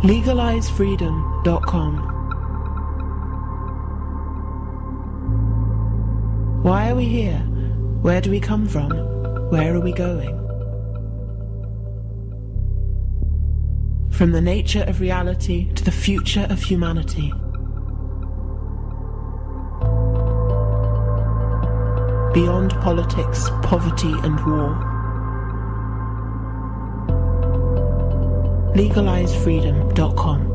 Legalisefreedom.com. Why are we here? Where do we come from? Where are we going? From the nature of reality to the future of humanity. Beyond politics, poverty and war. Legalisefreedom.com.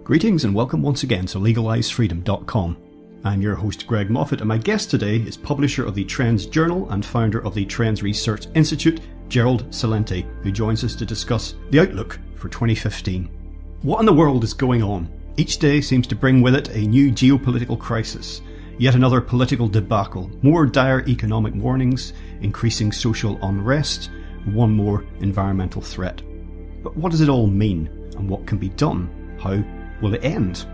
Greetings and welcome once again to Legalisefreedom.com. I'm your host Greg Moffat, and my guest today is publisher of the Trends Journal and founder of the Trends Research Institute, Gerald Celente, who joins us to discuss the outlook for 2015. What in the world is going on? Each day seems to bring with it a new geopolitical crisis, yet another political debacle, more dire economic warnings, increasing social unrest, one more environmental threat. But what does it all mean, and what can be done? How will it end?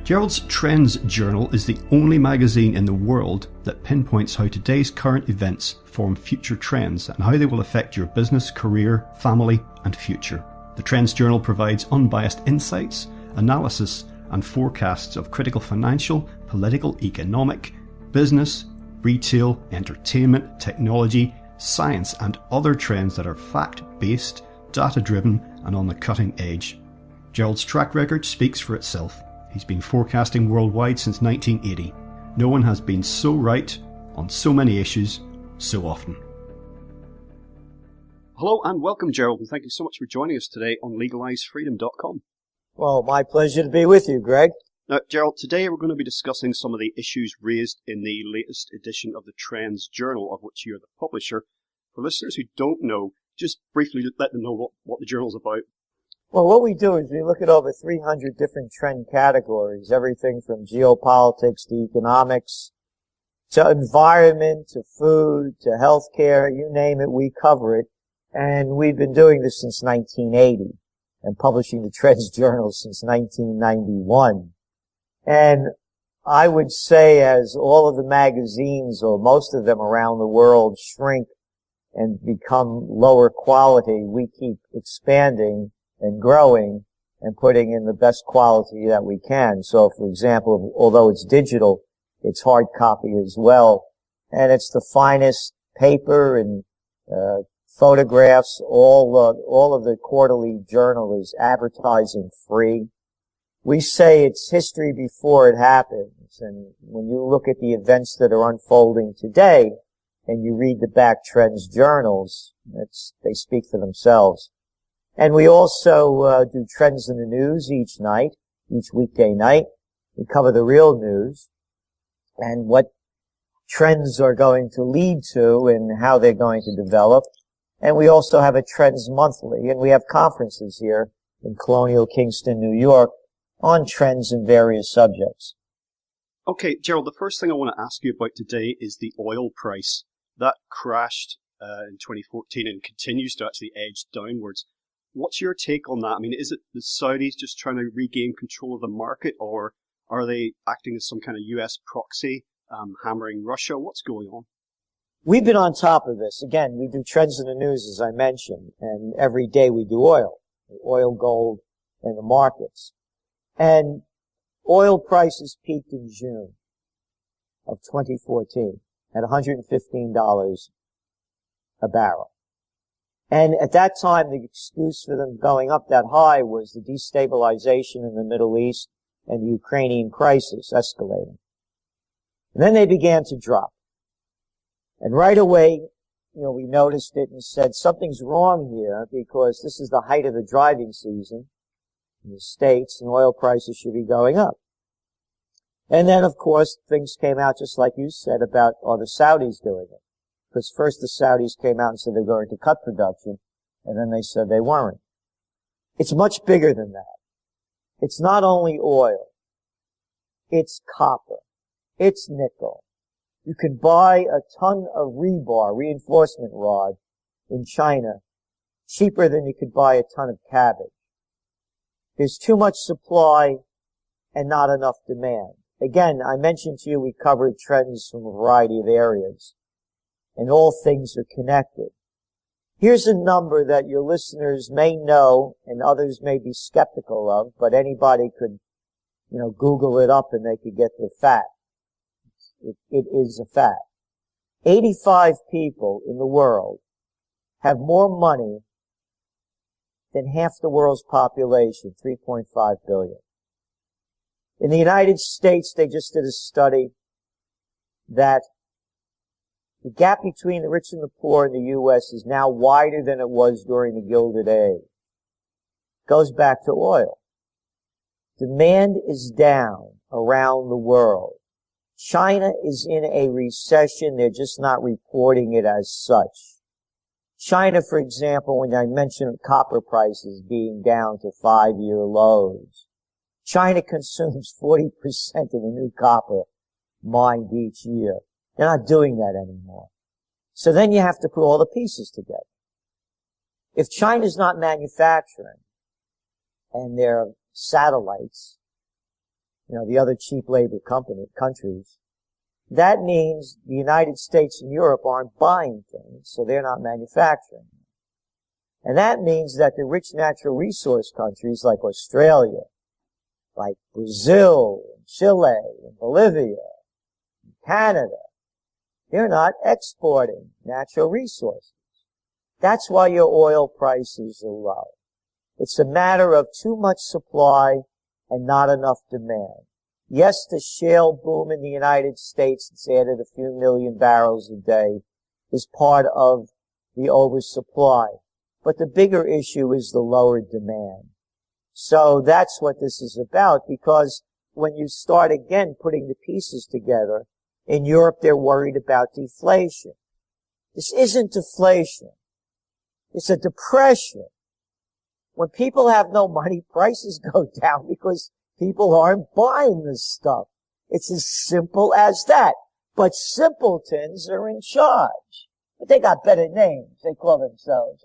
Gerald's Trends Journal is the only magazine in the world that pinpoints how today's current events form future trends and how they will affect your business, career, family and future. The Trends Journal provides unbiased insights, analysis and forecasts of critical financial, political, economic, business, retail, entertainment, technology, science and other trends that are fact-based, data-driven and on the cutting edge. Gerald's track record speaks for itself. He's been forecasting worldwide since 1980. No one has been so right on so many issues so often. Hello and welcome, Gerald, and thank you so much for joining us today on Legalisefreedom.com. Well, my pleasure to be with you, Greg. Now, Gerald, today we're going to be discussing some of the issues raised in the latest edition of the Trends Journal, of which you're the publisher. For listeners who don't know, just briefly let them know what the journal's about. Well, what we do is we look at over 300 different trend categories, everything from geopolitics to economics, to environment, to food, to healthcare, you name it, we cover it. And we've been doing this since 1980 and publishing the Trends Journal since 1991. And I would say as all of the magazines, or most of them around the world, shrink and become lower quality, we keep expanding and growing and putting in the best quality that we can. So, for example, although it's digital, it's hard copy as well. And it's the finest paper and photographs. All of the quarterly journal is advertising free. We say it's history before it happens. And when you look at the events that are unfolding today and you read the back Trends journals, they speak for themselves. And we also do Trends in the News each weekday night. We cover the real news and what trends are going to lead to and how they're going to develop. And we also have a Trends Monthly, and we have conferences here in Colonial Kingston, New York, on trends in various subjects. Okay, Gerald, the first thing I want to ask you about today is the oil price. That crashed in 2014 and continues to actually edge downwards. What's your take on that? I mean, is it the Saudis just trying to regain control of the market, or are they acting as some kind of US proxy, hammering Russia? What's going on? We've been on top of this. Again, we do Trends in the News, as I mentioned, and every day we do oil, gold, and the markets. And oil prices peaked in June of 2014 at $115 a barrel. And at that time, the excuse for them going up that high was the destabilization in the Middle East and the Ukrainian crisis escalating. And then they began to drop. And right away, we noticed it and said, something's wrong here because this is the height of the driving season in the States and oil prices should be going up. And then, of course, things came out just like you said about, are the Saudis doing it? Because first the Saudis came out and said they're going to cut production, and then they said they weren't. It's much bigger than that. It's not only oil. It's copper. It's nickel. You can buy a ton of rebar, reinforcement rod, in China, cheaper than you could buy a ton of cabbage. There's too much supply and not enough demand. Again, I mentioned to you we covered trends from a variety of areas, and all things are connected. Here's a number that your listeners may know and others may be skeptical of, but anybody could, Google it up and they could get the fact. It is a fact. 85 people in the world have more money than half the world's population, 3.5 billion. In the United States, they just did a study that the gap between the rich and the poor in the U.S. is now wider than it was during the Gilded Age. It goes back to oil. Demand is down around the world. China is in a recession. They're just not reporting it as such. China, for example, when I mentioned copper prices being down to 5-year lows, China consumes 40% of the new copper mined each year. They're not doing that anymore. So then you have to put all the pieces together. If China's not manufacturing, and their satellites, the other cheap labor countries, that means the United States and Europe aren't buying things, so they're not manufacturing. And that means that the rich natural resource countries like Australia, like Brazil, and Chile, and Bolivia, and Canada, they're not exporting natural resources. That's why your oil prices are low. It's a matter of too much supply and not enough demand. Yes, the shale boom in the United States that's added a few million barrels a day is part of the oversupply. But the bigger issue is the lower demand. So that's what this is about, because when you start again putting the pieces together, in Europe they're worried about deflation. This isn't deflation. It's a depression. When people have no money, prices go down because people aren't buying this stuff. It's as simple as that. But simpletons are in charge. But they got better names. They call themselves,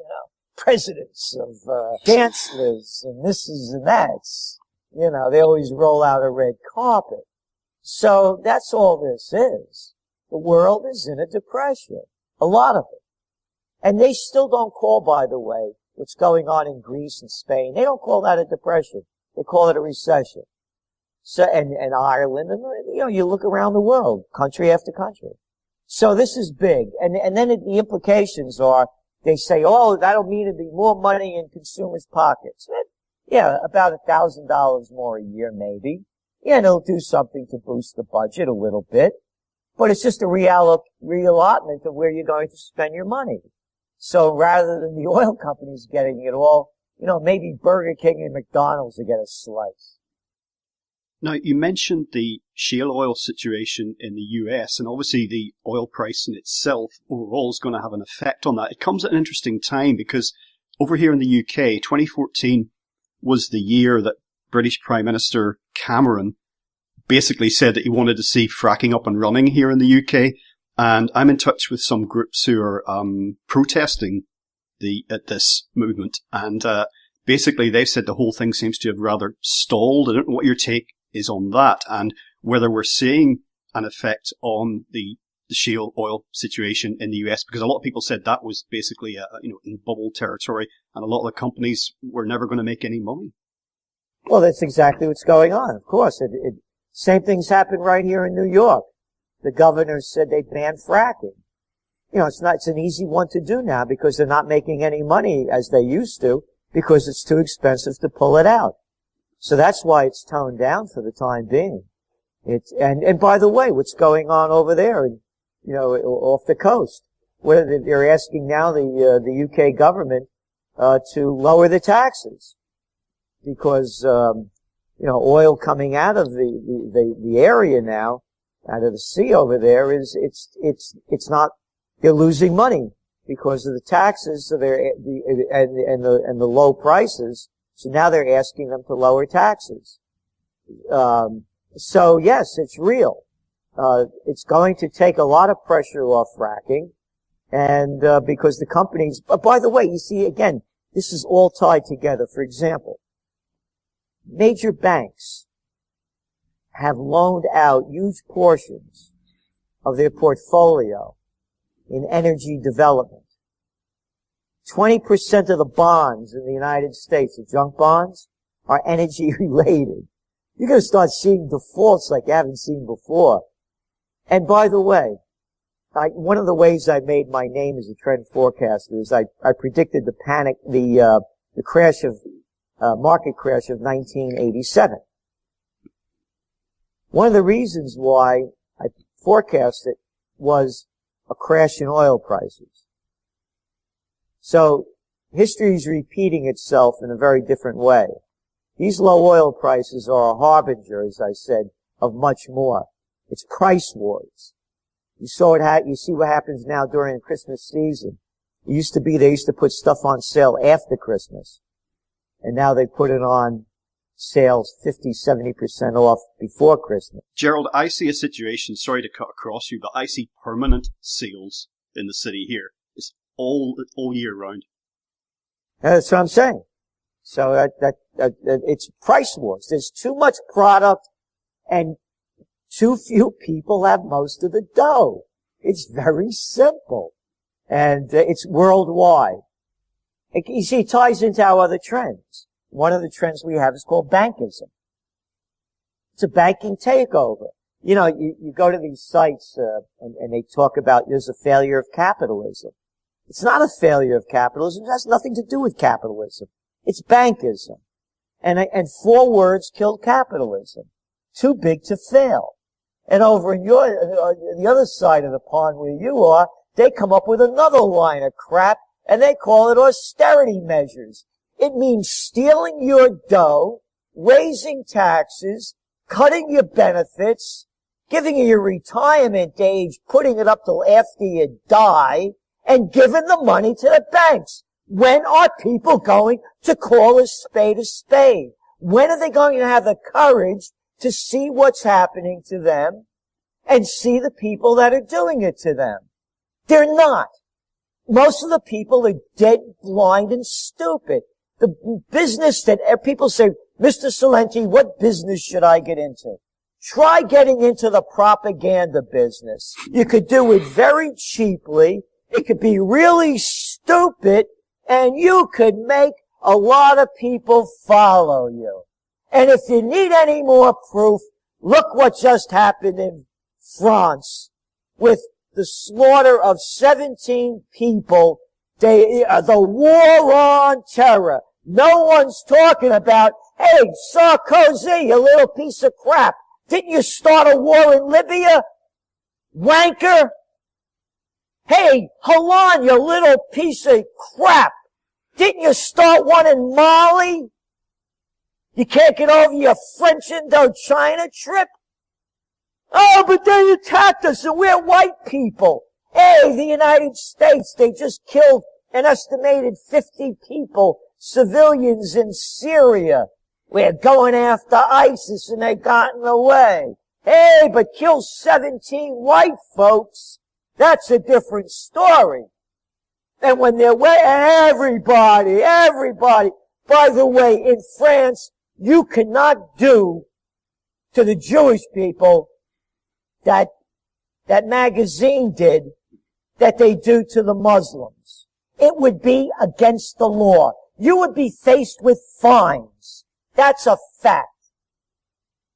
presidents of chancellors and this's and that's. They always roll out a red carpet. So that's all this is. The world is in a depression. A lot of it. And they still don't call, by the way, what's going on in Greece and Spain. They don't call that a depression. They call it a recession. So, and Ireland, and you look around the world, country after country. So this is big. And then the implications are, they say, that'll mean it'll be more money in consumers' pockets. Yeah, about $1,000 more a year, maybe. Yeah, and it'll do something to boost the budget a little bit. But it's just a reallotment of where you're going to spend your money. So rather than the oil companies getting it all, maybe Burger King and McDonald's will get a slice. Now, you mentioned the shale oil situation in the US, and obviously the oil price in itself overall is going to have an effect on that. It comes at an interesting time because over here in the UK, 2014 was the year that British Prime Minister Cameron basically said that he wanted to see fracking up and running here in the UK. And I'm in touch with some groups who are protesting this movement. And basically they've said the whole thing seems to have rather stalled. I don't know what your take is on that, and whether we're seeing an effect on the shale oil situation in the US, because a lot of people said that was basically in bubble territory, and a lot of the companies were never going to make any money. Well, that's exactly what's going on. Of course, same things happen right here in New York. The governor said they banned fracking. It's an easy one to do now because they're not making any money as they used to because it's too expensive to pull it out. So that's why it's toned down for the time being. And by the way, what's going on over there, off the coast, where they're asking now the UK government, to lower the taxes because, oil coming out of the area now, out of the sea over there it's not, they're losing money because of the taxes, so and the low prices. So now they're asking them to lower taxes. So yes, it's real. It's going to take a lot of pressure off fracking, and because the companies. But by the way, you see again, this is all tied together. For example, major banks have loaned out huge portions of their portfolio in energy development. 20% of the bonds in the United States, the junk bonds, are energy related. You're going to start seeing defaults like you haven't seen before. And by the way, one of the ways I made my name as a trend forecaster is I predicted the crash of, market crash of 1987. One of the reasons why I forecast it was a crash in oil prices. So history is repeating itself in a very different way. These low oil prices are a harbinger, as I said, of much more. It's price wars. You see what happens now during the Christmas season. It used to be they used to put stuff on sale after Christmas. And now they put it on sales 50, 70% off before Christmas. Gerald, I see a situation, sorry to cut across you, but I see permanent sales in the city here. It's all year round. That's what I'm saying. So it's price wars. There's too much product and too few people have most of the dough. It's very simple. And it's worldwide. You see, it ties into our other trends. One of the trends we have is called bankism. It's a banking takeover. You know, you go to these sites, and they talk about there's a failure of capitalism. It's not a failure of capitalism. It has nothing to do with capitalism. It's bankism. And 4 words killed capitalism. Too big to fail. And over in the other side of the pond where you are, they come up with another line of crap, and they call it austerity measures. It means stealing your dough, raising taxes, cutting your benefits, giving you your retirement age, putting it up till after you die, and giving the money to the banks. When are people going to call a spade a spade? When are they going to have the courage to see what's happening to them and see the people that are doing it to them? They're not. Most of the people are dead, blind, and stupid. The business that people say, Mr. Celente, what business should I get into? Try getting into the propaganda business. You could do it very cheaply. It could be really stupid, and you could make a lot of people follow you. And if you need any more proof, look what just happened in France with the slaughter of 17 people. The war on terror. No one's talking about, hey, Sarkozy, you little piece of crap. Didn't you start a war in Libya? Wanker. Hey, Hollande, you little piece of crap. Didn't you start one in Mali? You can't get over your French Indochina trip? Oh, but they attacked us and we're white people. Hey, the United States, they just killed an estimated 50 people, civilians in Syria. We're going after ISIS and they've gotten away. Hey, but kill 17 white folks. That's a different story. And when they're everybody. By the way, in France, you cannot do to the Jewish people that magazine did that they do to the Muslims. It would be against the law. You would be faced with fines. That's a fact.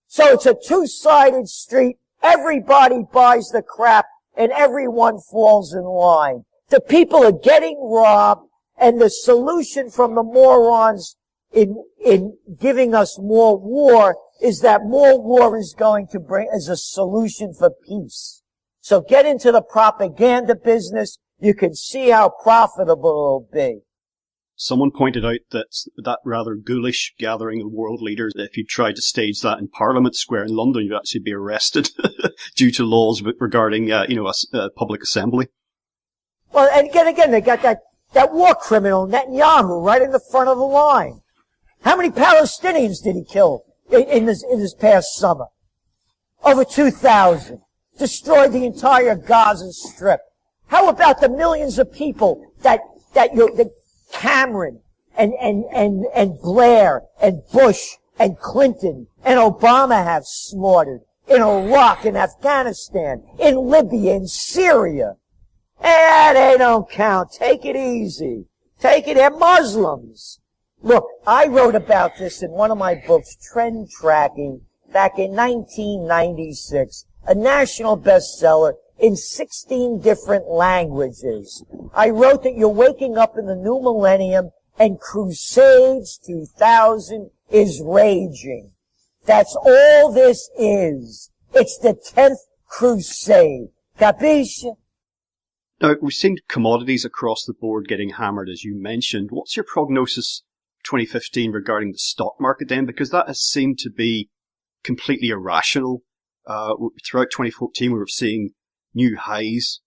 So it's a two-sided street. Everybody buys the crap and everyone falls in line. The people are getting robbed, and the solution from the morons in giving us more war is that more war is going to bring as a solution for peace. So get into the propaganda business. You can see how profitable it'll be. Someone pointed out that rather ghoulish gathering of world leaders, if you tried to stage that in Parliament Square in London, you'd actually be arrested due to laws regarding, a public assembly. Well, and again, they got that war criminal Netanyahu right in the front of the line. How many Palestinians did he kill in this past summer? Over 2,000. Destroyed the entire Gaza Strip. How about the millions of people that Cameron and Blair and Bush and Clinton and Obama have slaughtered in Iraq and Afghanistan, in Libya, in Syria. They don't count. Take it easy. They're Muslims. Look, I wrote about this in one of my books, Trend Tracking, back in 1996, a national bestseller in 16 different languages. I wrote that you're waking up in the new millennium and Crusades 2000 is raging. That's all this is. It's the 10th crusade. Capisce? Now, we've seen commodities across the board getting hammered, as you mentioned. What's your prognosis 2015 regarding the stock market then? Because that has seemed to be completely irrational. Throughout 2014, we were seeing new highs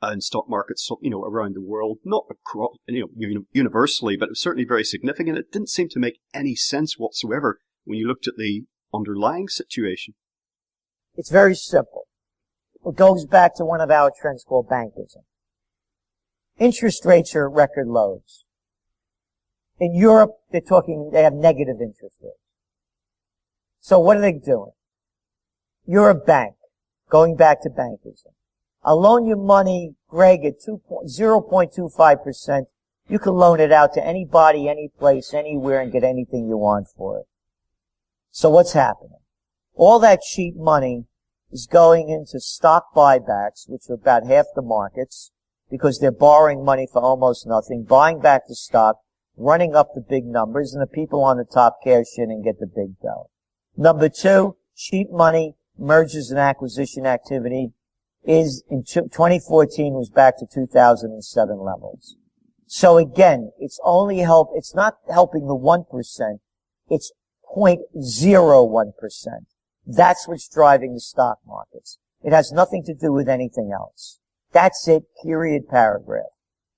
in stock markets, around the world, not across, universally, but it was certainly very significant. It didn't seem to make any sense whatsoever when you looked at the underlying situation. It's very simple. It goes back to one of our trends called bankism. Interest rates are at record lows. In Europe, they have negative interest rates. So what are they doing? You're a bank, going back to bankism. I'll loan you money, Greg, at 0.25%. You can loan it out to anybody, any place, anywhere, and get anything you want for it. So what's happening? All that cheap money is going into stock buybacks, which are about half the markets, because they're borrowing money for almost nothing, buying back the stock, running up the big numbers, and the people on the top cash in and get the big dough. Number two, cheap money, mergers and acquisition activity is in 2014 was back to 2007 levels. So again, it's not helping the 1%, it's 0.01%. That's what's driving the stock markets. It has nothing to do with anything else. That's it, period, paragraph.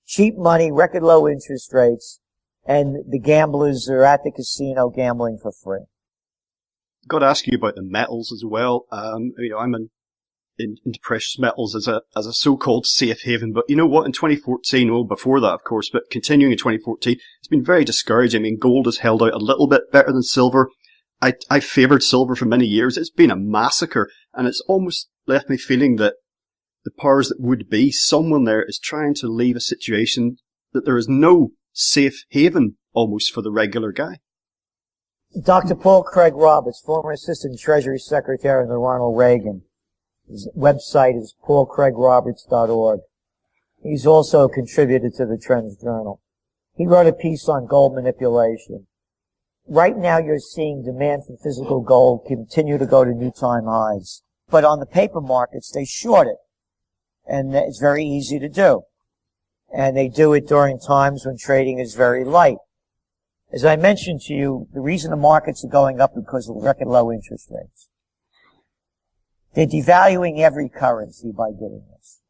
Cheap money, record low interest rates, and the gamblers are at the casino gambling for free. Got to ask you about the metals as well. I'm into precious metals as a so-called safe haven, but you know what? In 2014, well, before that, of course, but continuing in 2014, it's been very discouraging. I mean, gold has held out a little bit better than silver. I favoured silver for many years. It's been a massacre, and it's almost left me feeling that the powers that would be, someone there is trying to leave a situation that there is no safe haven almost for the regular guy. Dr. Paul Craig Roberts, former Assistant Treasury Secretary under Ronald Reagan. His website is paulcraigroberts.org. He's also contributed to the Trends Journal. He wrote a piece on gold manipulation. Right now you're seeing demand for physical gold continue to go to new time highs. But on the paper markets, they short it. And it's very easy to do. And they do it during times when trading is very light. As I mentioned to you, the reason the markets are going up is because of record low interest rates. They're devaluing every currency by doing this.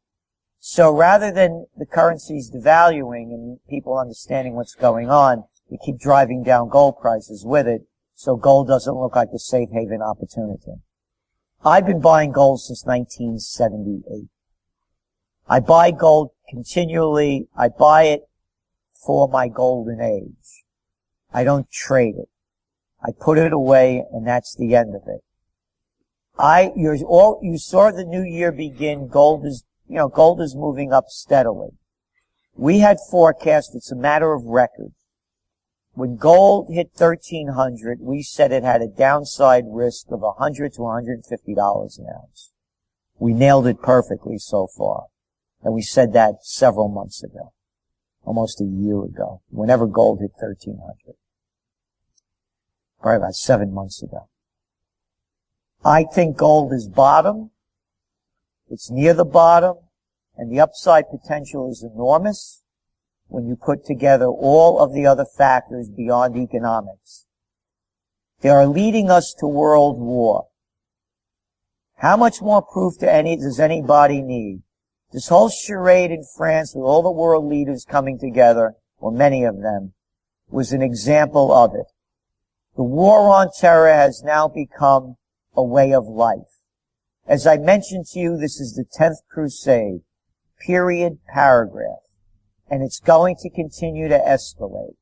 So rather than the currencies devaluing and people understanding what's going on, we keep driving down gold prices with it, so gold doesn't look like a safe haven opportunity. I've been buying gold since 1978. I buy gold continually. I buy it for my golden age. I don't trade it. I put it away, and that's the end of it. You saw the new year begin. Gold is moving up steadily. We had forecast, it's a matter of record. When gold hit 1,300, we said it had a downside risk of $100 to $150 an ounce. We nailed it perfectly so far. And we said that several months ago, almost a year ago, whenever gold hit 1,300. Probably about 7 months ago. I think gold is bottom. It's near the bottom, and the upside potential is enormous when you put together all of the other factors beyond economics. They are leading us to world war. How much more proof does anybody need? This whole charade in France with all the world leaders coming together, or many of them, was an example of it. The war on terror has now become a way of life. As I mentioned to you, this is the 10th crusade, period, paragraph, and it's going to continue to escalate.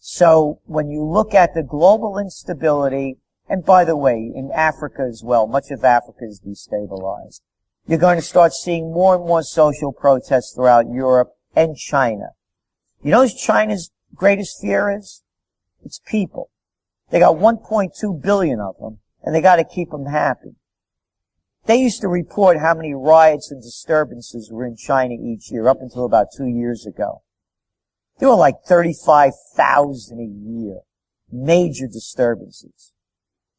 So when you look at the global instability, and by the way, in Africa as well, much of Africa is destabilized. You're going to start seeing more and more social protests throughout Europe and China. You know what China's greatest fear is? It's people. They got 1.2 billion of them, and they got to keep them happy. They used to report how many riots and disturbances were in China each year, up until about 2 years ago. There were like 35,000 a year. Major disturbances.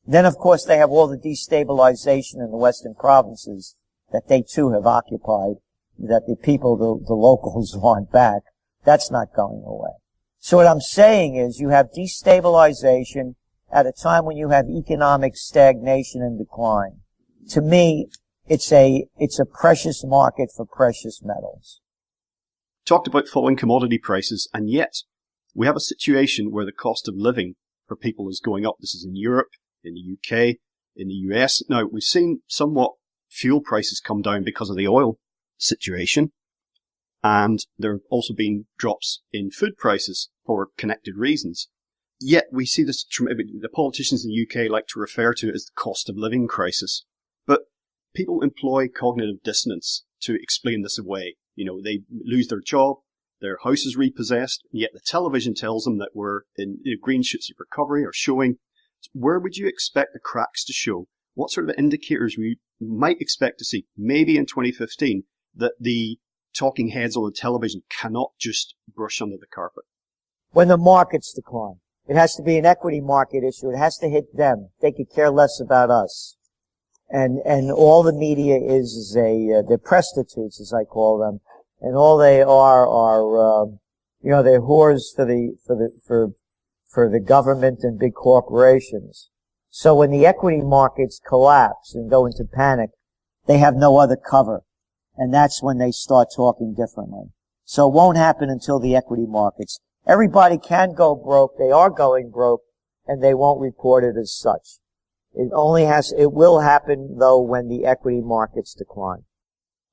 Then, of course, they have all the destabilization in the western provinces that they too have occupied, that the people, the locals want back. That's not going away. So what I'm saying is you have destabilization at a time when you have economic stagnation and decline. To me, it's a precious market for precious metals. Talked about falling commodity prices, and yet we have a situation where the cost of living for people is going up. This is in Europe, in the UK, in the US. Now, we've seen somewhat fuel prices come down because of the oil situation, and there have also been drops in food prices for connected reasons. Yet we see this, the politicians in the UK like to refer to it as the cost of living crisis. But people employ cognitive dissonance to explain this away. You know, they lose their job, their house is repossessed, yet the television tells them that we're in green shoots of recovery or showing. Where would you expect the cracks to show? What sort of indicators we might expect to see, maybe in 2015, that the talking heads on the television cannot just brush under the carpet? When the markets decline. It has to be an equity market issue. It has to hit them. They could care less about us. And all the media is they're prostitutes, as I call them. And all they are, they're whores for the government and big corporations. So when the equity markets collapse and go into panic, they have no other cover. And that's when they start talking differently. So it won't happen until the equity markets. Everybody can go broke. They are going broke, and they won't report it as such. It will happen, though, when the equity markets decline.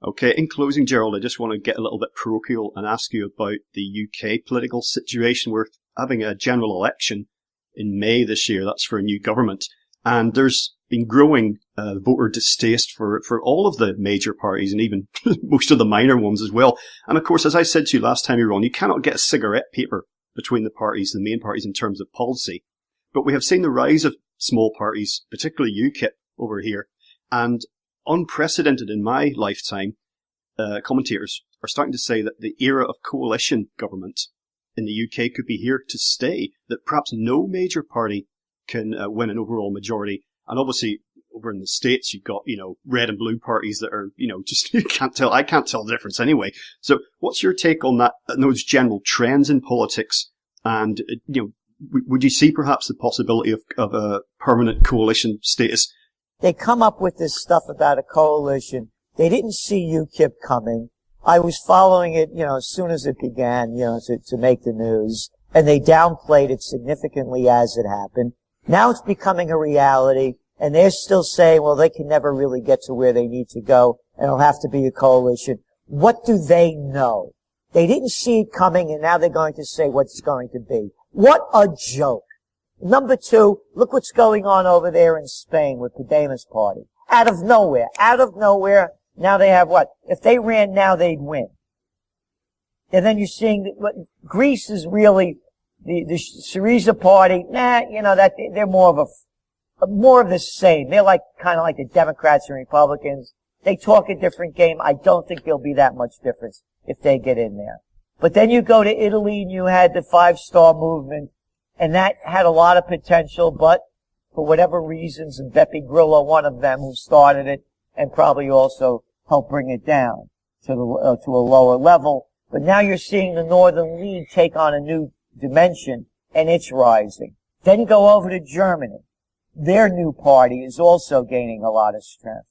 Okay, in closing, Gerald, I just want to get a little bit parochial and ask you about the UK political situation. We're having a general election in May this year. That's for a new government. And there's been growing voter distaste for all of the major parties and even most of the minor ones as well. And of course, as I said to you last time you were on, you cannot get a cigarette paper between the parties, the main parties, in terms of policy. But we have seen the rise of small parties, particularly UKIP over here, and unprecedented in my lifetime, commentators are starting to say that the era of coalition government in the UK could be here to stay, that perhaps no major party can win an overall majority. And obviously, over in the States, you've got, red and blue parties that are, just, I can't tell the difference anyway. So what's your take on that, those general trends in politics? And, would you see perhaps the possibility of a permanent coalition status? They come up with this stuff about a coalition. They didn't see UKIP coming. I was following it, as soon as it began, to make the news. And they downplayed it significantly as it happened. Now it's becoming a reality. And they're still saying, well, they can never really get to where they need to go, and it'll have to be a coalition. What do they know? They didn't see it coming, and now they're going to say what it's going to be. What a joke. Number two, look what's going on over there in Spain with Podemos party. Out of nowhere, now they have what? If they ran now, they'd win. And then you're seeing that Greece is really the Syriza party. They're more of the same. They're kind of like the Democrats and Republicans. They talk a different game. I don't think there'll be that much difference if they get in there. But then you go to Italy and you had the 5-Star movement, and that had a lot of potential, but for whatever reasons, and Beppe Grillo, one of them who started it, and probably also helped bring it down to a lower level. But now you're seeing the Northern League take on a new dimension, and it's rising. Then go over to Germany. Their new party is also gaining a lot of strength.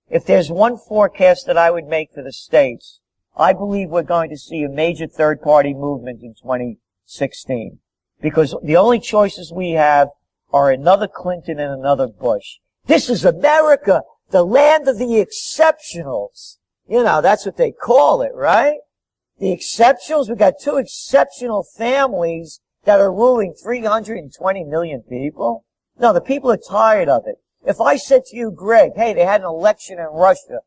If there's one forecast that I would make for the States, I believe we're going to see a major third-party movement in 2016. Because the only choices we have are another Clinton and another Bush. This is America, the land of the exceptionals. That's what they call it, right? The exceptionals, we got two exceptional families, that are ruling 320 million people? No, the people are tired of it. If I said to you, Greg, hey, they had an election in Russia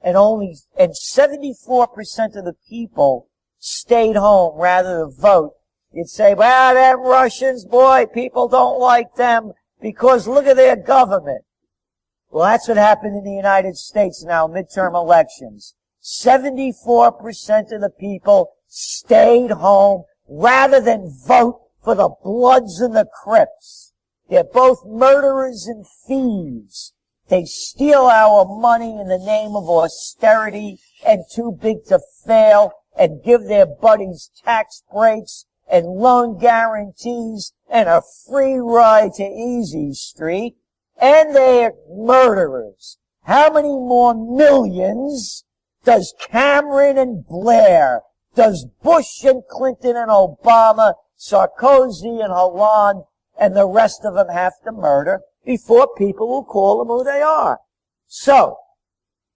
and 74% of the people stayed home rather than vote, you'd say, well, them Russians, boy, people don't like them because look at their government. Well, that's what happened in the United States now, midterm elections. 74% of the people stayed home rather than vote for the Bloods and the Crips. They're both murderers and thieves. They steal our money in the name of austerity and too big to fail and give their buddies tax breaks and loan guarantees and a free ride to Easy Street. And they're murderers. How many more millions does Cameron and Blair, does Bush and Clinton and Obama, Sarkozy and Hollande, and the rest of them have to murder before people will call them who they are? So,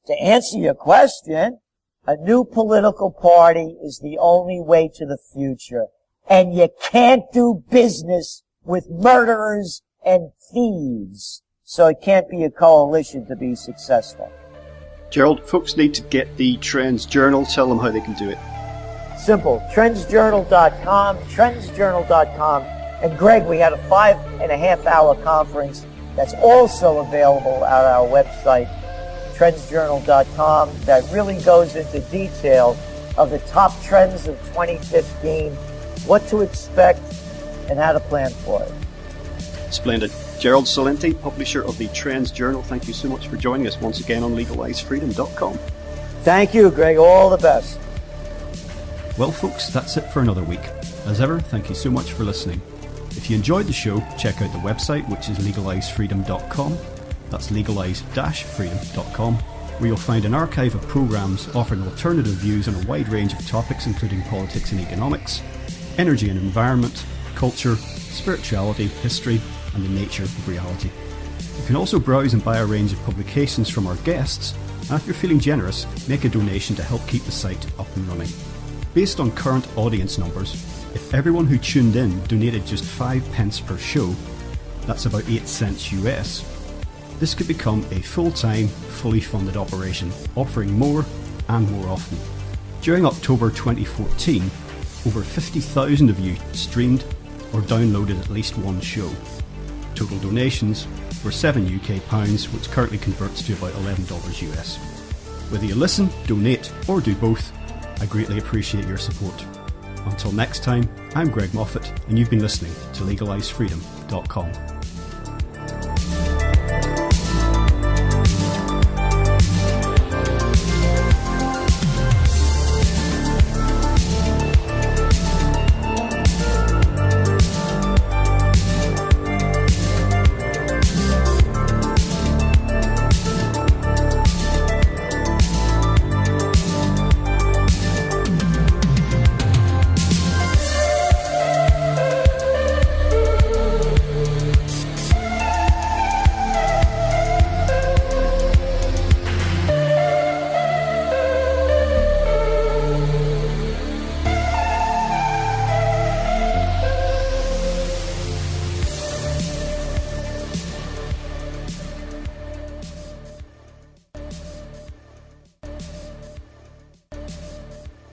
to answer your question, a new political party is the only way to the future. And you can't do business with murderers and thieves. So it can't be a coalition to be successful. Gerald, folks need to get the Trends Journal. Tell them how they can do it. Simple. Trendsjournal.com, trendsjournal.com. And Greg, we had a 5.5-hour conference that's also available at our website, trendsjournal.com, that really goes into detail of the top trends of 2015, what to expect, and how to plan for it. Splendid. Gerald Celente, publisher of the Trends Journal, thank you so much for joining us once again on legalisefreedom.com. Thank you, Greg. All the best. Well, folks, that's it for another week. As ever, thank you so much for listening. If you enjoyed the show, check out the website, which is legalisefreedom.com. That's legalise-freedom.com, where you'll find an archive of programmes offering alternative views on a wide range of topics, including politics and economics, energy and environment, culture, spirituality, history, and the nature of reality. You can also browse and buy a range of publications from our guests, and if you're feeling generous, make a donation to help keep the site up and running. Based on current audience numbers, if everyone who tuned in donated just 5 pence per show, that's about 8 cents US, this could become a full-time, fully funded operation, offering more and more often. During October 2014, over 50,000 of you streamed or downloaded at least one show. Total donations were £7 UK, which currently converts to about $11 US. Whether you listen, donate, or do both, I greatly appreciate your support. Until next time, I'm Greg Moffat, and you've been listening to LegaliseFreedom.com.